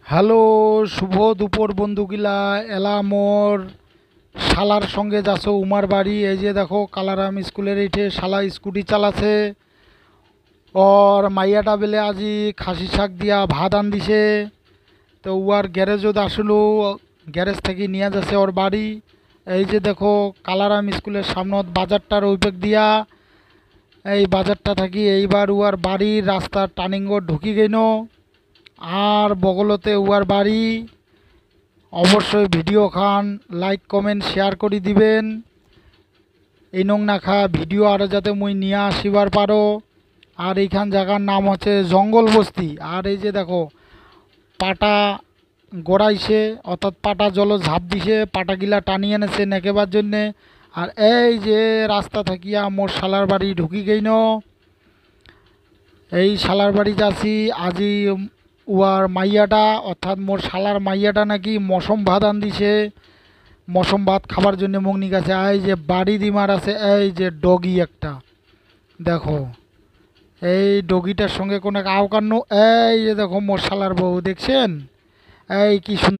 Hello, শুভ দুপুর বন্ধুগিলা। এলা মোর শালার সঙ্গে যাচ্ছ উমার বাড়ি। এই যে দেখো কালারাম স্কুলের এইঠে শালা স্কুটি চালাছে। ওর মাইয়াটা বেলে আজি খাসি শাক দিয়া ভাত আন দিছে। তো উয়ার গ্যারেজত আসলো, গ্যারেজ থেকে নিয়ে যাচ্ছে ওর বাড়ি। এই যে দেখো কালারাম স্কুলের সামনত বাজারটার ওইপাক দিয়া, এই বাজারটা থাকি এইবার উয়ার বাড়ির রাস্তার টার্নিং ঢুকি গেল। আর বগলতে উয়ার বাড়ি। অবশ্যই ভিডিও খান লাইক কমেন্ট শেয়ার করে দিবেন। এই নং নাখা ভিডিও আরও যাতে মুই নিয়ে আসিবার পারো। আর এইখান জায়গার নাম হচ্ছে জঙ্গল বস্তি। আর এই যে দেখো পাটা গড়াইছে, অর্থাৎ পাটা জল ঝাঁপ দিছে, পাটাগিলা টানিয়ে এনেছে নেকেবার জন্যে। আর এই যে রাস্তা থাকিয়া মোর শালার বাড়ি ঢুকি গেইন। এই শালার বাড়ি যাচ্ছি আজি। উয়ার মাইয়াটা অর্থাৎ মোর শালার মাইয়াটা নাকি মৌসুম ভাত আন দিছে। মৌসুম ভাত খাবার জন্য মগনি কাছে। এই যে বাড়ি দিমার আছে, এই যে ডগি একটা দেখো। এই ডগিটার সঙ্গে কোনো আওকান্ন। এই যে দেখো মোর শালার বউ দেখছেন, এই কি সুন্দর।